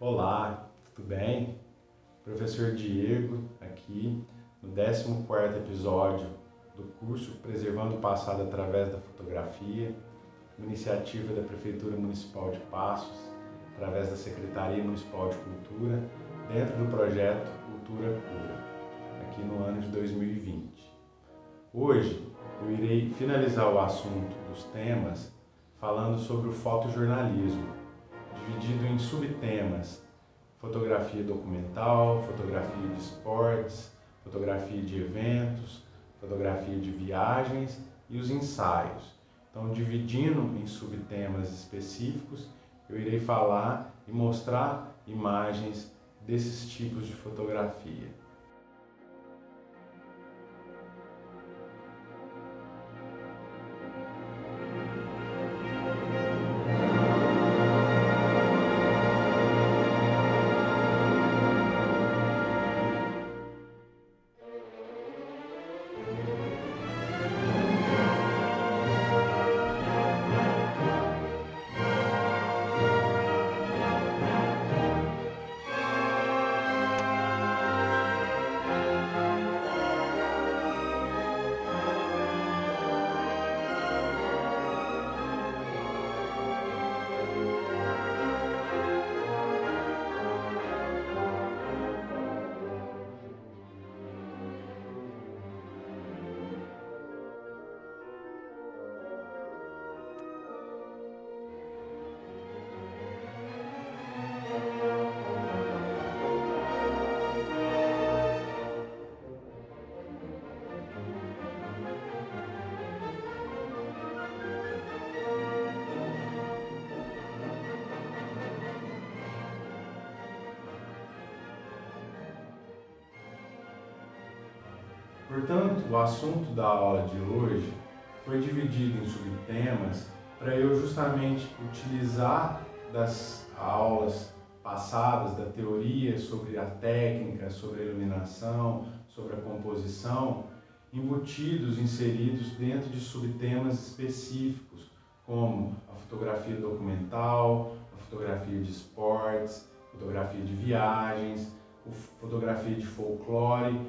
Olá, tudo bem? Professor Diego aqui no 14º episódio do curso Preservando o Passado através da Fotografia, uma iniciativa da Prefeitura Municipal de Passos, através da Secretaria Municipal de Cultura, dentro do projeto Cultura Cura, aqui no ano de 2020. Hoje eu irei finalizar o assunto dos temas falando sobre o fotojornalismo, dividido em subtemas: fotografia documental, fotografia de esportes, fotografia de eventos, fotografia de viagens e os ensaios. Então, dividindo em subtemas específicos, eu irei falar e mostrar imagens desses tipos de fotografia. Portanto, o assunto da aula de hoje foi dividido em subtemas para eu justamente utilizar das aulas passadas, da teoria sobre a técnica, sobre a iluminação, sobre a composição, inseridos dentro de subtemas específicos, como a fotografia documental, a fotografia de esportes, fotografia de viagens, fotografia de folclore,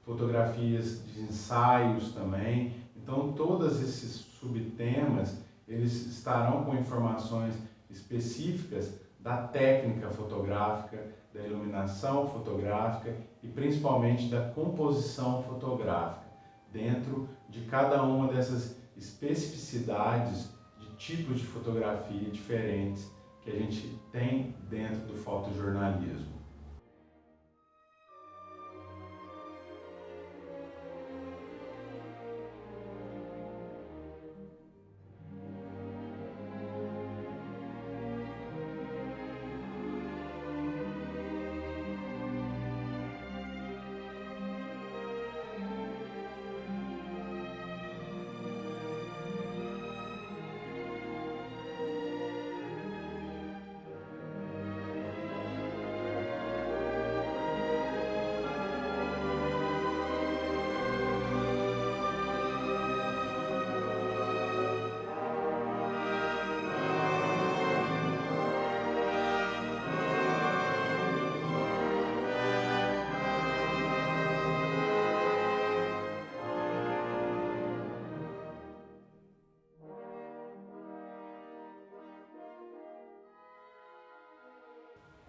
fotografias de ensaios também. Então, todos esses subtemas, eles estarão com informações específicas da técnica fotográfica, da iluminação fotográfica e principalmente da composição fotográfica, dentro de cada uma dessas especificidades de tipos de fotografia diferentes que a gente tem dentro do fotojornalismo.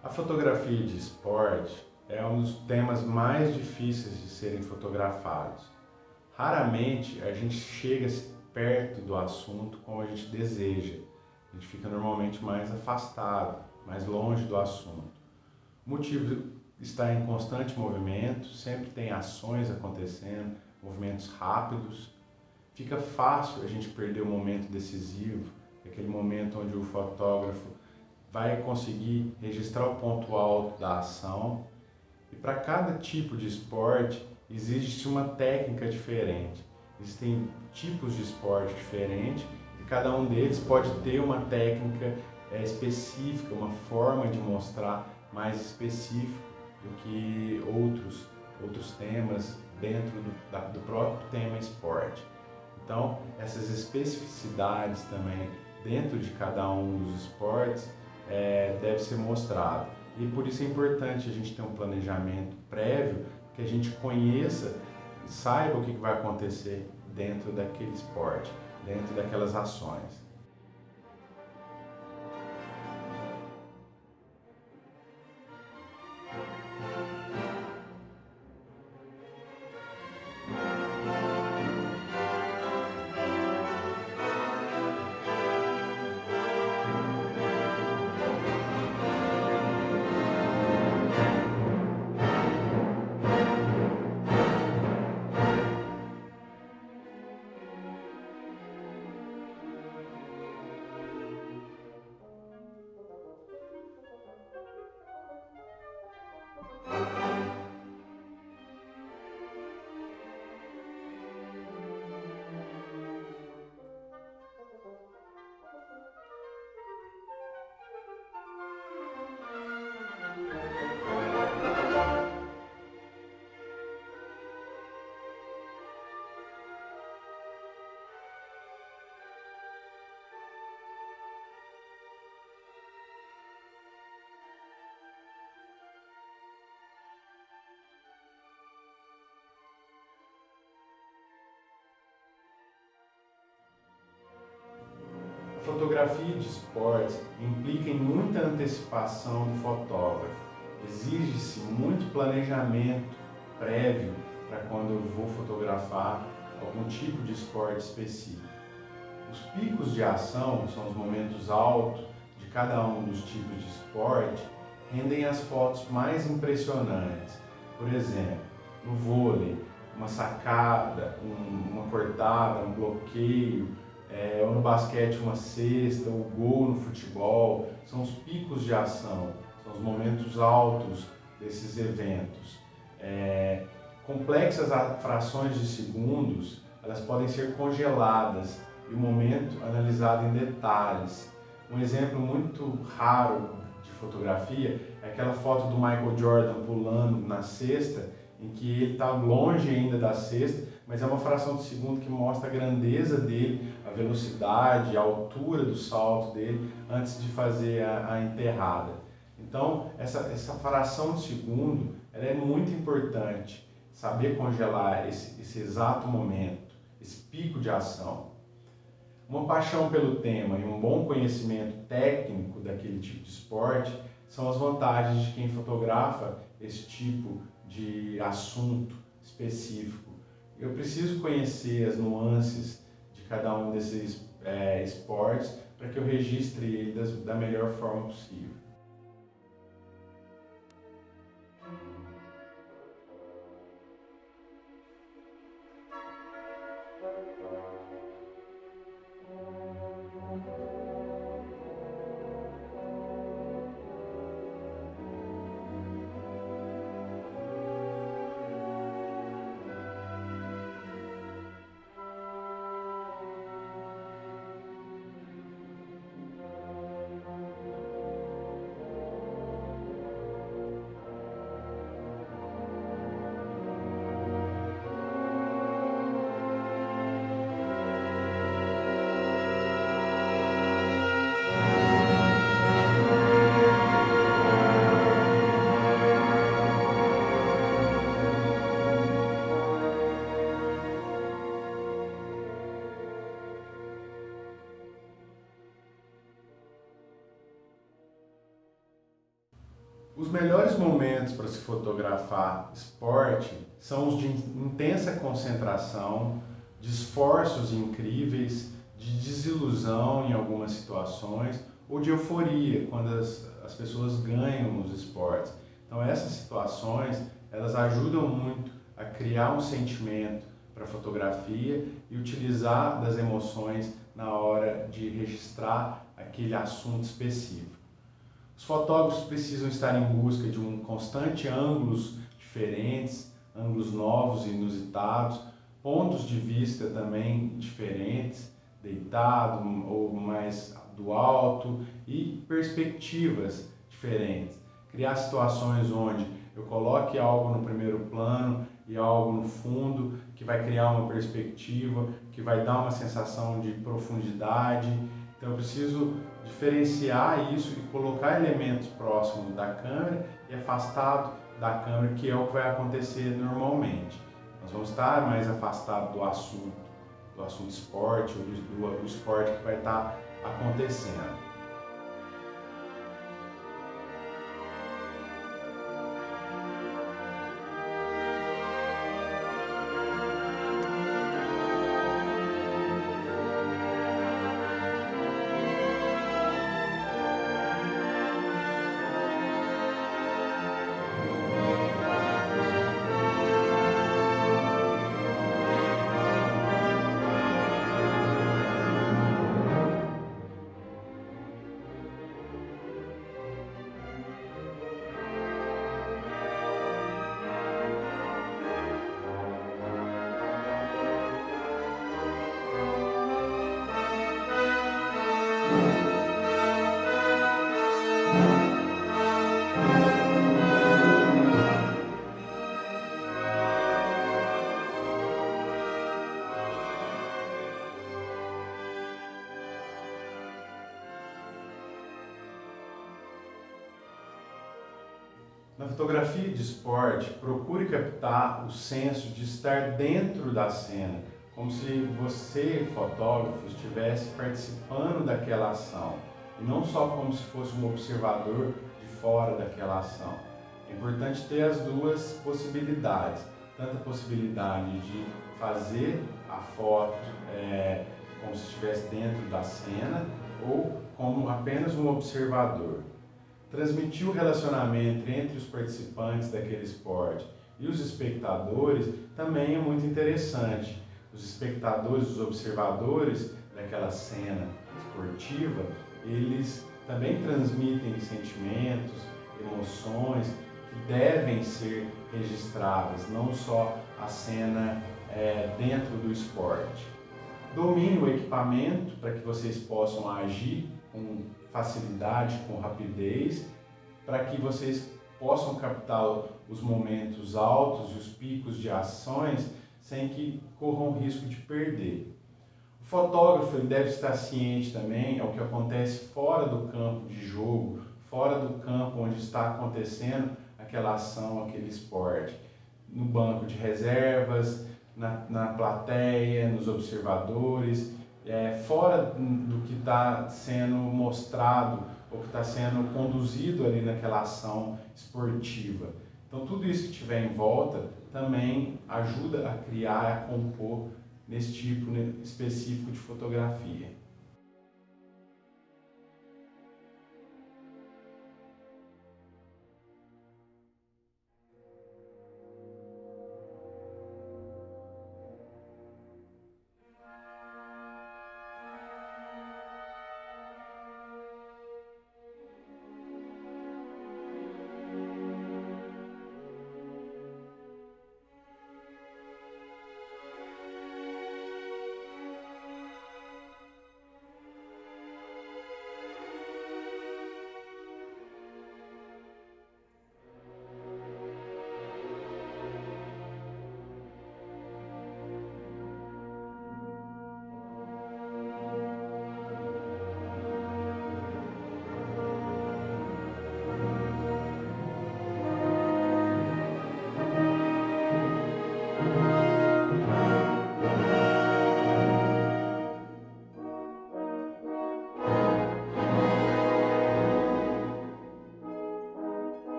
A fotografia de esporte é um dos temas mais difíceis de serem fotografados. Raramente a gente chega perto do assunto como a gente deseja. A gente fica normalmente mais afastado, mais longe do assunto. O motivo está em constante movimento, sempre tem ações acontecendo, movimentos rápidos. Fica fácil a gente perder o momento decisivo, aquele momento onde o fotógrafo vai conseguir registrar o ponto alto da ação. E para cada tipo de esporte existe uma técnica diferente. Existem tipos de esporte diferentes e cada um deles pode ter uma técnica específica, uma forma de mostrar mais específico do que outros temas dentro do próprio tema esporte. Então, essas especificidades também dentro de cada um dos esportes deve ser mostrado. E por isso é importante a gente ter um planejamento prévio, que a gente conheça e saiba o que vai acontecer dentro daquele esporte, dentro daquelas ações. A fotografia de esportes implica em muita antecipação do fotógrafo. Exige-se muito planejamento prévio para quando eu vou fotografar algum tipo de esporte específico. Os picos de ação, que são os momentos altos de cada um dos tipos de esporte, rendem as fotos mais impressionantes. Por exemplo, no vôlei, uma sacada, uma cortada, um bloqueio, ou no basquete uma cesta, o gol no futebol, são os picos de ação, são os momentos altos desses eventos. Complexas frações de segundos, elas podem ser congeladas e o momento analisado em detalhes. Um exemplo muito raro de fotografia é aquela foto do Michael Jordan pulando na cesta, em que ele está longe ainda da cesta, mas é uma fração de segundo que mostra a grandeza dele, a velocidade, a altura do salto dele antes de fazer a enterrada. Então, essa fração de segundo ela é muito importante, saber congelar esse exato momento, esse pico de ação. Uma paixão pelo tema e um bom conhecimento técnico daquele tipo de esporte são as vantagens de quem fotografa esse tipo de assunto específico. Eu preciso conhecer as nuances de cada um desses esportes para que eu registre ele da melhor forma possível. Os melhores momentos para se fotografar esporte são os de intensa concentração, de esforços incríveis, de desilusão em algumas situações ou de euforia quando as pessoas ganham nos esportes. Então essas situações elas ajudam muito a criar um sentimento para a fotografia e utilizar das emoções na hora de registrar aquele assunto específico. Os fotógrafos precisam estar em busca de um constante ângulos diferentes, ângulos novos e inusitados, pontos de vista também diferentes, deitado ou mais do alto e perspectivas diferentes. Criar situações onde eu coloque algo no primeiro plano e algo no fundo, que vai criar uma perspectiva, que vai dar uma sensação de profundidade. Então eu preciso diferenciar isso e colocar elementos próximos da câmera e afastado da câmera, que é o que vai acontecer normalmente. Nós vamos estar mais afastados do assunto esporte, ou do esporte que vai estar acontecendo. Na fotografia de esporte, procure captar o senso de estar dentro da cena, como se você, fotógrafo, estivesse participando daquela ação, e não só como se fosse um observador de fora daquela ação. É importante ter as duas possibilidades, tanto a possibilidade de fazer a foto como se estivesse dentro da cena, ou como apenas um observador. Transmitir o relacionamento entre os participantes daquele esporte e os espectadores também é muito interessante. Os espectadores, os observadores daquela cena esportiva, eles também transmitem sentimentos, emoções que devem ser registradas, não só a cena dentro do esporte. Domine o equipamento para que vocês possam agir com facilidade, com rapidez, para que vocês possam captar os momentos altos e os picos de ações sem que corram o risco de perder. O fotógrafo ele deve estar ciente também ao que acontece fora do campo de jogo, fora do campo onde está acontecendo aquela ação, aquele esporte, no banco de reservas, na plateia, nos observadores, fora do que está sendo mostrado ou que está sendo conduzido ali naquela ação esportiva. Então tudo isso que tiver em volta também ajuda a criar, a compor nesse tipo específico de fotografia.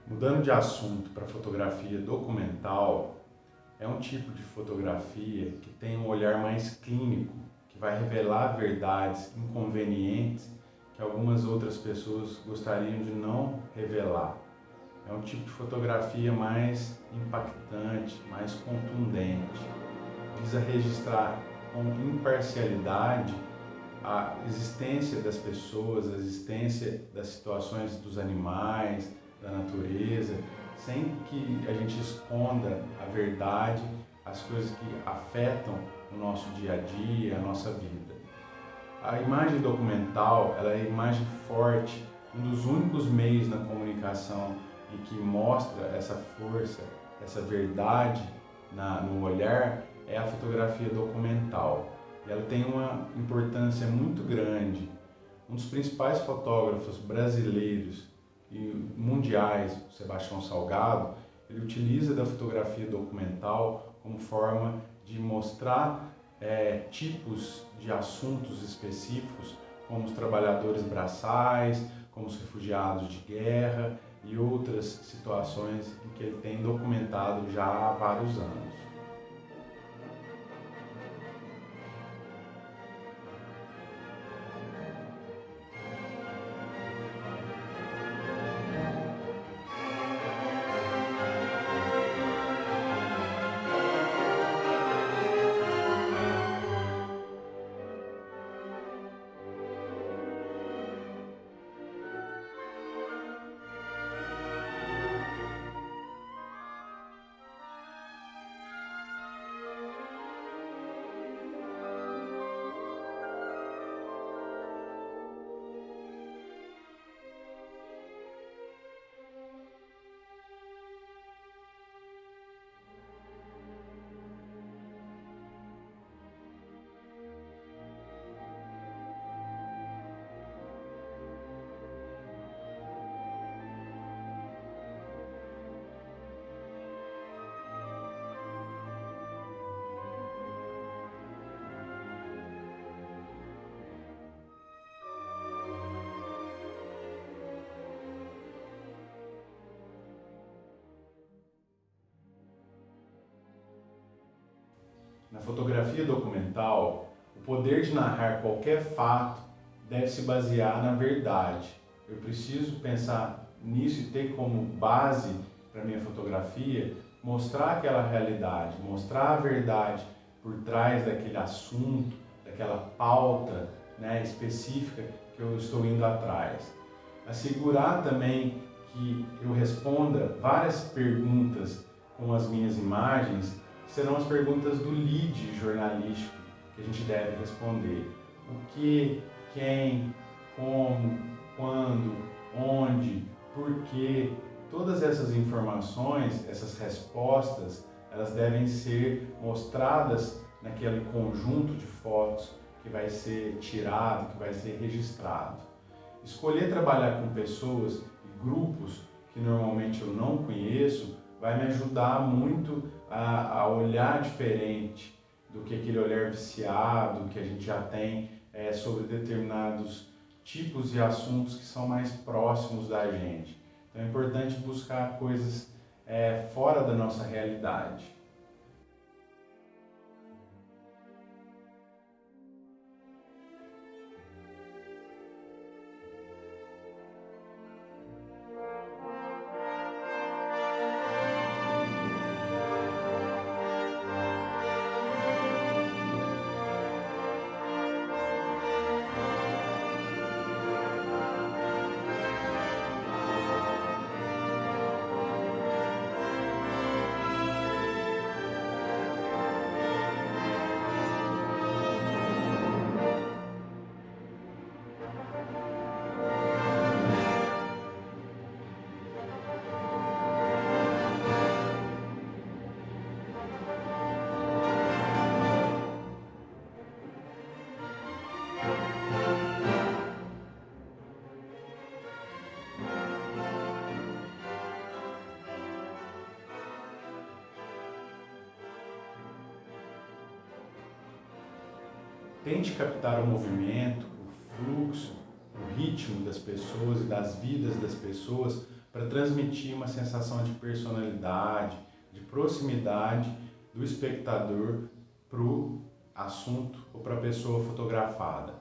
Mudando de assunto para fotografia documental, é um tipo de fotografia que tem um olhar mais clínico, que vai revelar verdades inconvenientes que algumas outras pessoas gostariam de não revelar. É um tipo de fotografia mais impactante, mais contundente. Visa registrar com imparcialidade a existência das pessoas, a existência das situações dos animais, da natureza, sem que a gente esconda a verdade, as coisas que afetam o nosso dia a dia, a nossa vida. A imagem documental, ela é a imagem forte, um dos únicos meios na comunicação e que mostra essa força, essa verdade no olhar é a fotografia documental. E ela tem uma importância muito grande. Um dos principais fotógrafos brasileiros e mundiais, Sebastião Salgado, ele utiliza da fotografia documental como forma de mostrar tipos de assuntos específicos, como os trabalhadores braçais, como os refugiados de guerra e outras situações em que ele tem documentado já há vários anos. Na fotografia documental, o poder de narrar qualquer fato deve se basear na verdade. Eu preciso pensar nisso e ter como base para minha fotografia mostrar aquela realidade, mostrar a verdade por trás daquele assunto, daquela pauta, específica que eu estou indo atrás. Assegurar também que eu responda várias perguntas com as minhas imagens serão as perguntas do lead jornalístico que a gente deve responder. O que, quem, como, quando, onde, por quê. Todas essas informações, essas respostas, elas devem ser mostradas naquele conjunto de fotos que vai ser tirado, que vai ser registrado. Escolher trabalhar com pessoas e grupos que normalmente eu não conheço vai me ajudar muito a olhar diferente do que aquele olhar viciado que a gente já tem sobre determinados tipos e assuntos que são mais próximos da gente. Então é importante buscar coisas fora da nossa realidade. Tente captar o movimento, o fluxo, o ritmo das pessoas e das vidas das pessoas para transmitir uma sensação de personalidade, de proximidade do espectador para o assunto ou para a pessoa fotografada.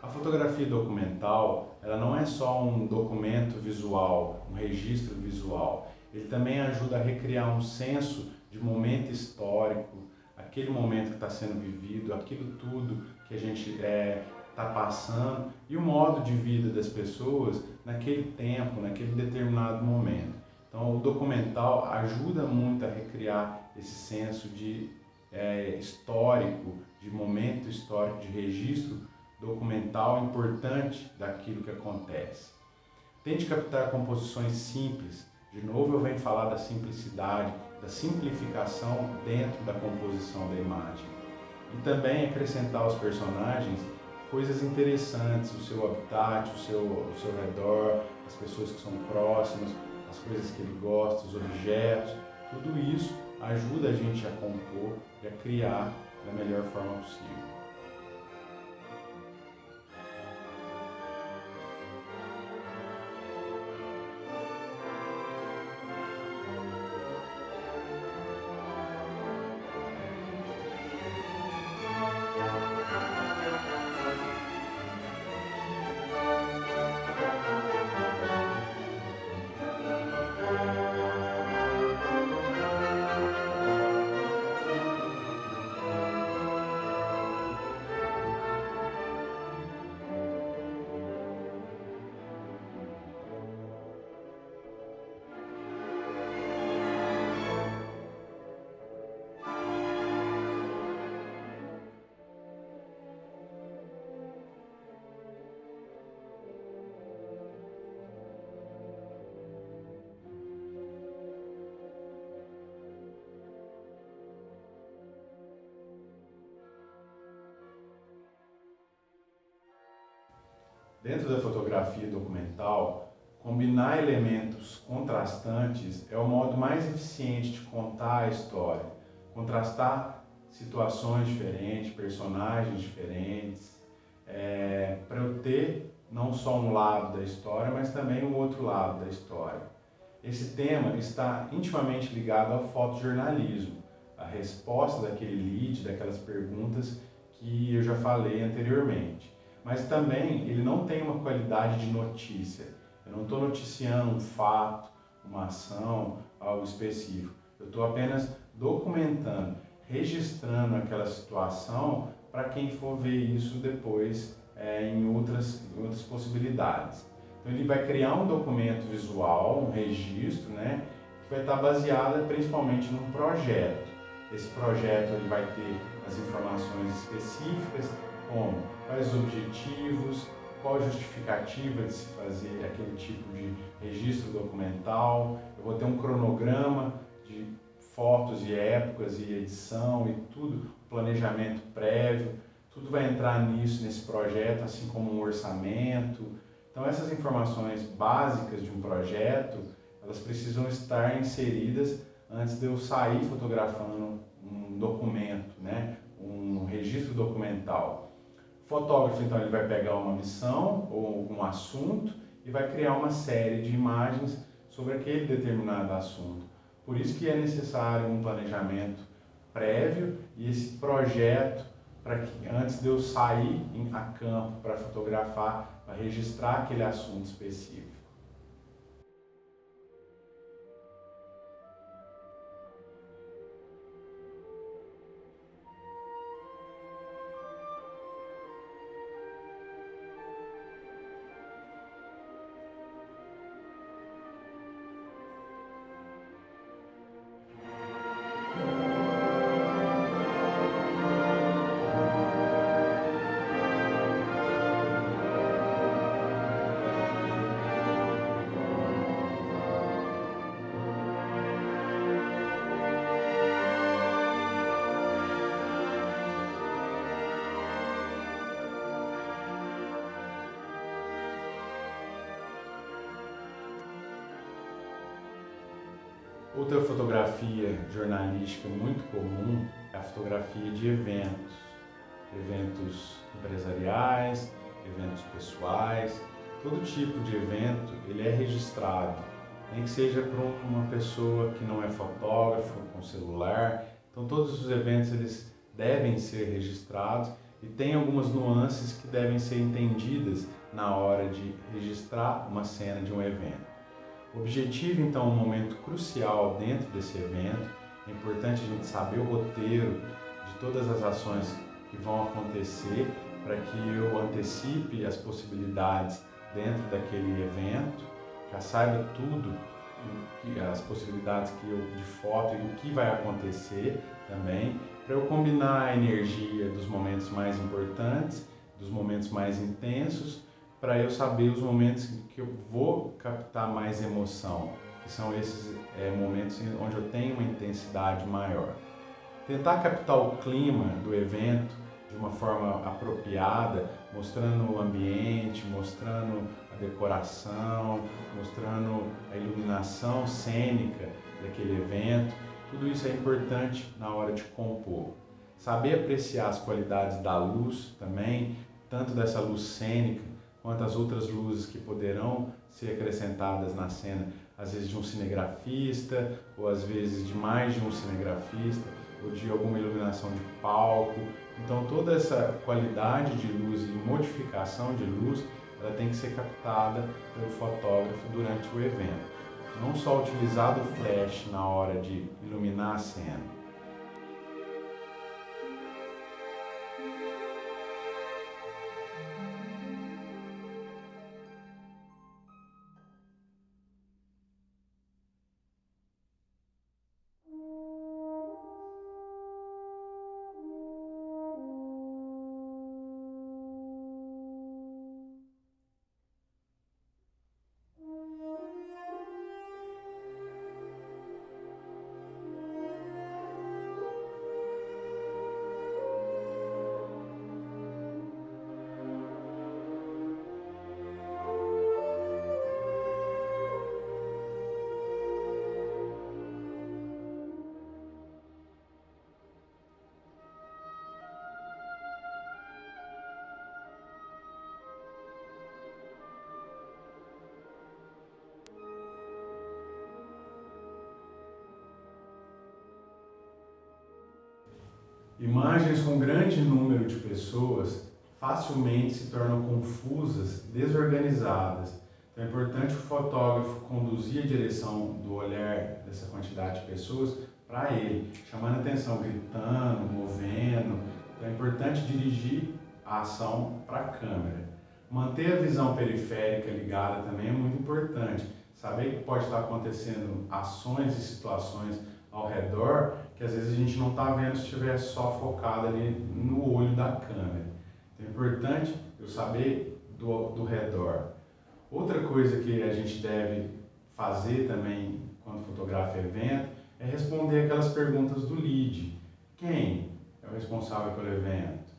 A fotografia documental, ela não é só um documento visual, um registro visual. Ele também ajuda a recriar um senso de momento histórico, aquele momento que está sendo vivido, aquilo tudo que a gente está passando e o modo de vida das pessoas naquele tempo, naquele determinado momento. Então o documental ajuda muito a recriar esse senso de histórico, de momento histórico, de registro documental importante daquilo que acontece. Tente captar composições simples, De novo eu venho falar da simplicidade, da simplificação dentro da composição da imagem. E também acrescentar aos personagens coisas interessantes, o seu habitat, o seu redor, as pessoas que são próximas, as coisas que ele gosta, os objetos, tudo isso ajuda a gente a compor e a criar da melhor forma possível. Dentro da fotografia documental, combinar elementos contrastantes é o modo mais eficiente de contar a história, contrastar situações diferentes, personagens diferentes, para eu ter não só um lado da história, mas também o outro lado da história. Esse tema está intimamente ligado ao fotojornalismo, a resposta daquele lead, daquelas perguntas que eu já falei anteriormente. Mas também ele não tem uma qualidade de notícia. Eu não estou noticiando um fato, uma ação, algo específico. Eu estou apenas documentando, registrando aquela situação para quem for ver isso depois em outras possibilidades. Então ele vai criar um documento visual, um registro, né, que vai estar baseado principalmente num projeto. Esse projeto ele vai ter as informações específicas, como quais os objetivos, qual a justificativa de se fazer aquele tipo de registro documental. Eu vou ter um cronograma de fotos e épocas e edição e tudo, planejamento prévio, tudo vai entrar nisso, nesse projeto, assim como um orçamento. Então essas informações básicas de um projeto, elas precisam estar inseridas antes de eu sair fotografando um documento, né? Um registro documental. O fotógrafo, então, ele vai pegar uma missão ou um assunto e vai criar uma série de imagens sobre aquele determinado assunto. Por isso que é necessário um planejamento prévio e esse projeto para que antes de eu sair a campo para fotografar, para registrar aquele assunto específico. Outra fotografia jornalística muito comum é a fotografia de eventos. Eventos empresariais, eventos pessoais, todo tipo de evento ele é registrado, nem que seja para uma pessoa que não é fotógrafo, com celular. Então todos os eventos eles devem ser registrados e tem algumas nuances que devem ser entendidas na hora de registrar uma cena de um evento. O objetivo, então, é um momento crucial dentro desse evento. É importante a gente saber o roteiro de todas as ações que vão acontecer para que eu antecipe as possibilidades dentro daquele evento, já saiba tudo, as possibilidades de foto e o que vai acontecer também, para eu combinar a energia dos momentos mais importantes, dos momentos mais intensos, para eu saber os momentos que eu vou captar mais emoção, que são esses momentos onde eu tenho uma intensidade maior. Tentar captar o clima do evento de uma forma apropriada, mostrando o ambiente, mostrando a decoração, mostrando a iluminação cênica daquele evento. Tudo isso é importante na hora de compor. Saber apreciar as qualidades da luz também, tanto dessa luz cênica quanto as outras luzes que poderão ser acrescentadas na cena, às vezes de um cinegrafista, ou às vezes de mais de um cinegrafista, ou de alguma iluminação de palco. Então toda essa qualidade de luz e modificação de luz, ela tem que ser captada pelo fotógrafo durante o evento. Não só utilizar do flash na hora de iluminar a cena. Imagens com grande número de pessoas facilmente se tornam confusas, desorganizadas. Então é importante o fotógrafo conduzir a direção do olhar dessa quantidade de pessoas para ele, chamando a atenção, gritando, movendo. Então é importante dirigir a ação para a câmera. Manter a visão periférica ligada também é muito importante. Saber que pode estar acontecendo ações e situações ao redor que às vezes a gente não está vendo se estiver só focado ali no olho da câmera. Então é importante eu saber do redor. Outra coisa que a gente deve fazer também quando fotografa evento é responder aquelas perguntas do lead. Quem é o responsável pelo evento?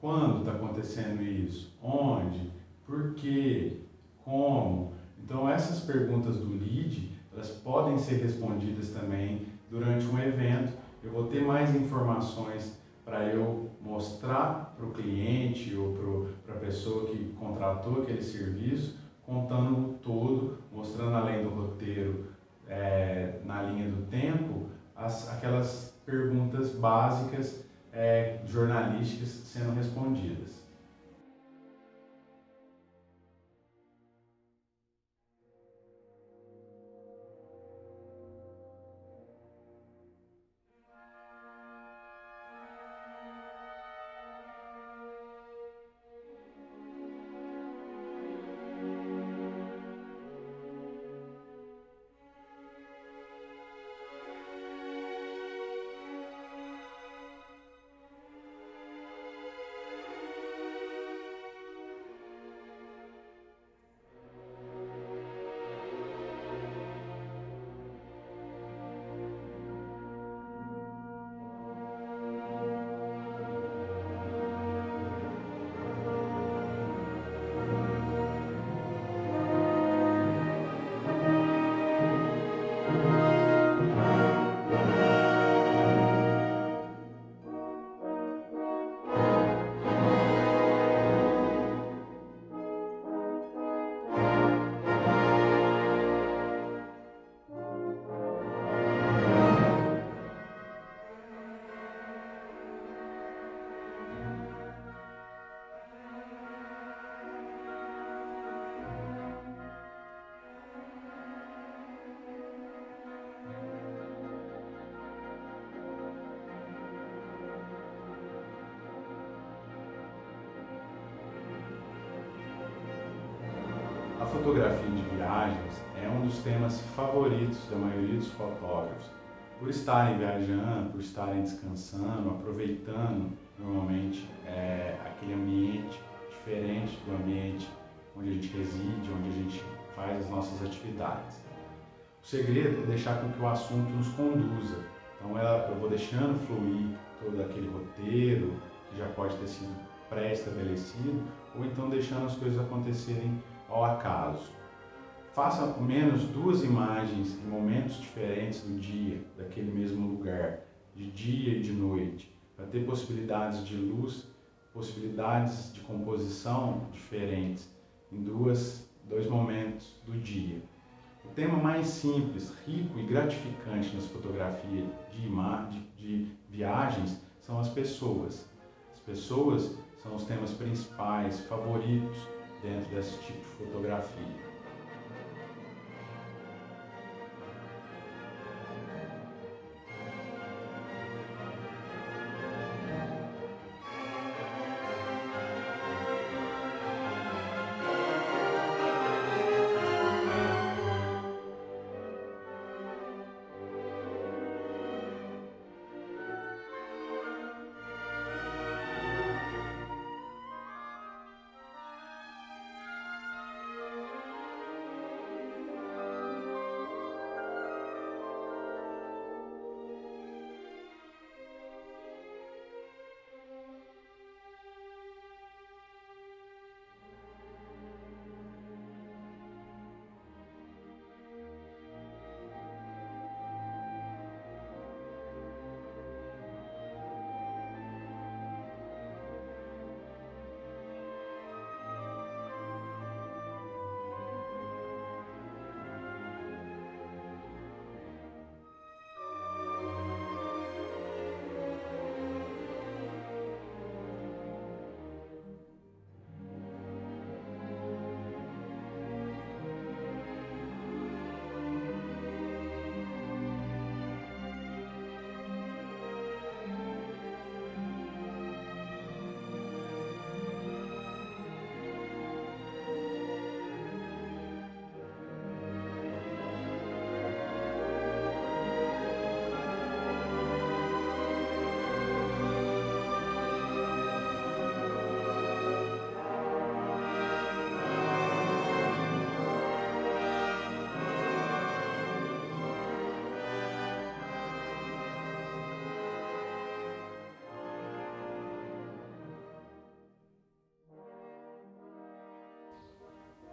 Quando está acontecendo isso? Onde? Por quê? Como? Então essas perguntas do lead, elas podem ser respondidas também durante um evento. Eu vou ter mais informações para eu mostrar para o cliente ou para a pessoa que contratou aquele serviço, contando o todo, mostrando além do roteiro, na linha do tempo, aquelas perguntas básicas jornalísticas sendo respondidas. A fotografia de viagens é um dos temas favoritos da maioria dos fotógrafos, por estarem viajando, por estarem descansando, aproveitando normalmente aquele ambiente diferente do ambiente onde a gente reside, onde a gente faz as nossas atividades. O segredo é deixar com que o assunto nos conduza. Então eu vou deixando fluir todo aquele roteiro, que já pode ter sido pré-estabelecido, ou então deixando as coisas acontecerem ao acaso. Faça ao menos 2 imagens em momentos diferentes do dia, daquele mesmo lugar, de dia e de noite, para ter possibilidades de luz, possibilidades de composição diferentes em dois momentos do dia. O tema mais simples, rico e gratificante nas fotografias de viagens são as pessoas. As pessoas são os temas principais, favoritos dentro desse tipo de fotografia.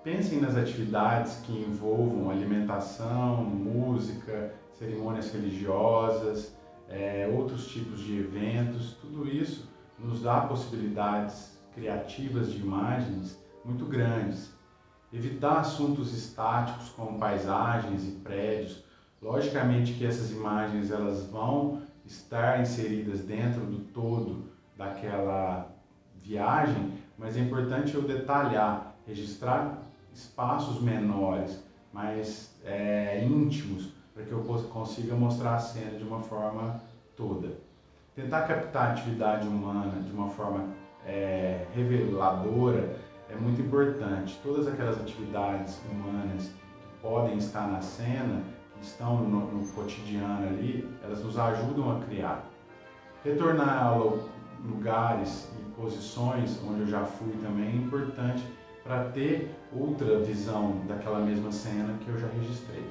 Pensem nas atividades que envolvam alimentação, música, cerimônias religiosas, outros tipos de eventos. Tudo isso nos dá possibilidades criativas de imagens muito grandes. Evitar assuntos estáticos como paisagens e prédios. Logicamente que essas imagens elas vão estar inseridas dentro do todo daquela viagem, mas é importante eu detalhar, registrar espaços menores, mais íntimos, para que eu consiga mostrar a cena de uma forma toda. Tentar captar a atividade humana de uma forma reveladora é muito importante. Todas aquelas atividades humanas que podem estar na cena, que estão no cotidiano ali, elas nos ajudam a criar. Retornar a lugares e posições onde eu já fui também é importante para ter outra visão daquela mesma cena que eu já registrei.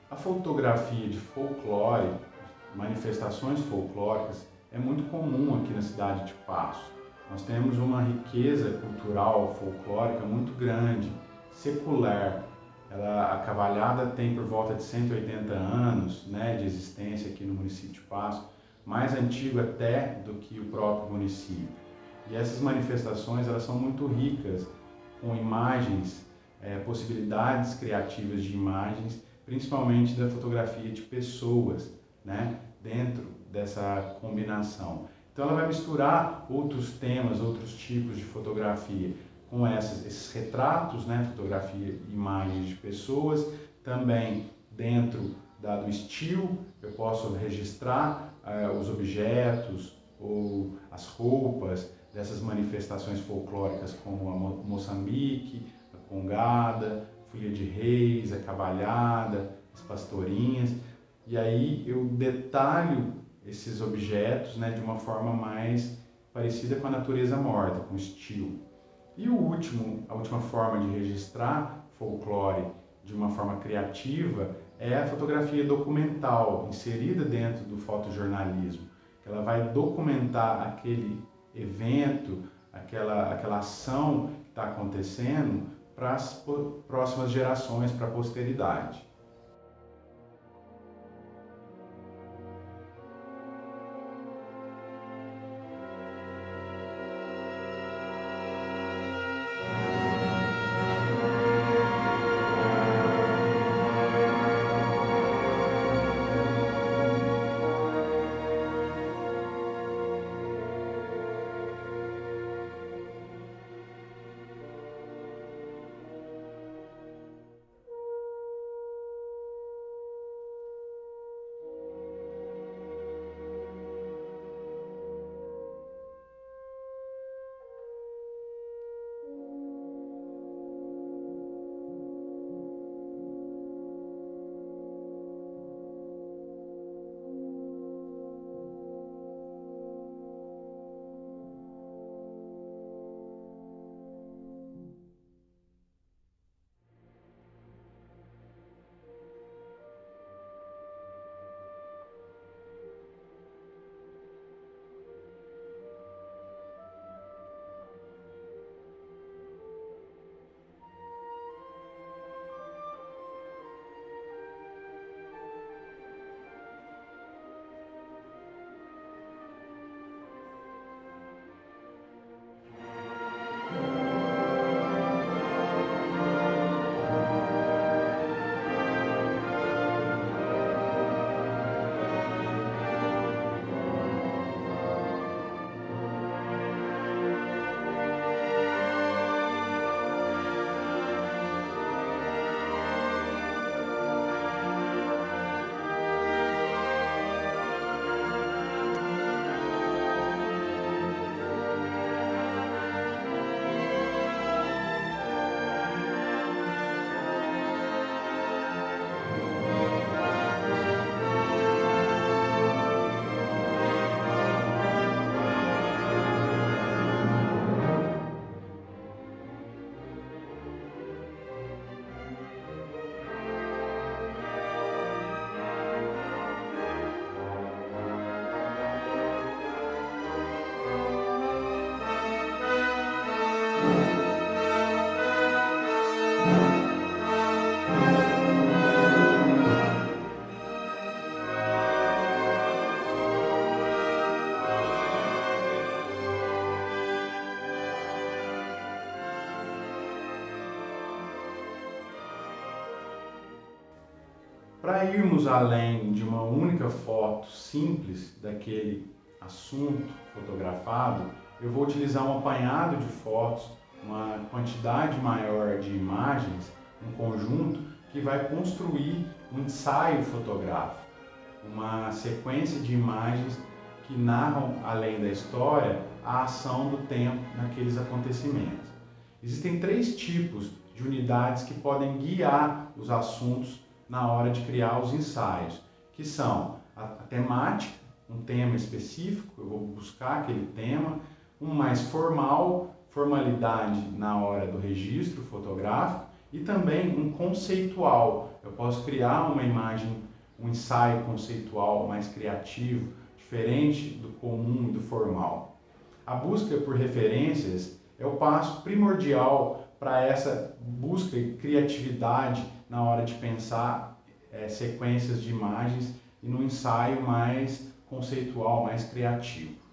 A fotografia de folclore, manifestações folclóricas, é muito comum aqui na cidade de Paços. Nós temos uma riqueza cultural folclórica muito grande, secular. A Cavalhada tem por volta de 180 anos, né, de existência aqui no município de Paços, mais antigo até do que o próprio município. E essas manifestações elas são muito ricas, com imagens, possibilidades criativas de imagens, principalmente da fotografia de pessoas, né, dentro dessa combinação. Então ela vai misturar outros temas, outros tipos de fotografia, com esses retratos, né, fotografia, imagens de pessoas, também dentro do estilo, eu posso registrar os objetos ou as roupas dessas manifestações folclóricas, como a Moçambique, a Congada, a Folia de Reis, a Cavalhada, as Pastorinhas, e aí eu detalho esses objetos, né, de uma forma mais parecida com a natureza morta, com estilo. E a última forma de registrar folclore de uma forma criativa é a fotografia documental, inserida dentro do fotojornalismo. Ela vai documentar aquele evento, aquela ação que está acontecendo para as próximas gerações, para a posteridade. Para irmos além de uma única foto simples daquele assunto fotografado, eu vou utilizar um apanhado de fotos, uma quantidade maior de imagens, um conjunto que vai construir um ensaio fotográfico, uma sequência de imagens que narram, além da história, a ação do tempo naqueles acontecimentos. Existem 3 tipos de unidades que podem guiar os assuntos na hora de criar os ensaios, que são a temática, um tema específico, eu vou buscar aquele tema, um mais formal, formalidade na hora do registro fotográfico, E também um conceitual. Eu posso criar uma imagem, um ensaio conceitual mais criativo, diferente do comum e do formal. A busca por referências é o passo primordial para essa busca e criatividade na hora de pensar sequências de imagens e no ensaio mais conceitual, mais criativo.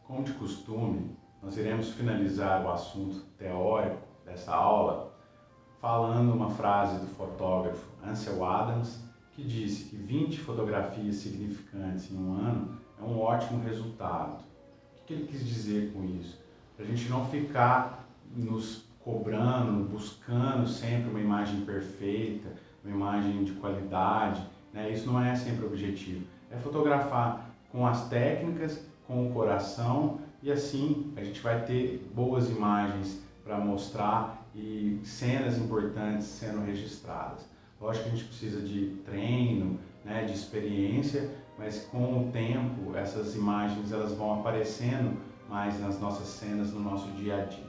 Como de costume, nós iremos finalizar o assunto teórico dessa aula falando uma frase do fotógrafo Ansel Adams, que disse que 20 fotografias significantes em um ano é um ótimo resultado. O que ele quis dizer com isso? Para a gente não ficar nos cobrando, buscando sempre uma imagem perfeita, uma imagem de qualidade, né? Isso não é sempre o objetivo. É fotografar com as técnicas, com o coração, e assim a gente vai ter boas imagens para mostrar e cenas importantes sendo registradas. Lógico que a gente precisa de treino, né, de experiência, mas com o tempo essas imagens elas vão aparecendo mais nas nossas cenas, no nosso dia a dia.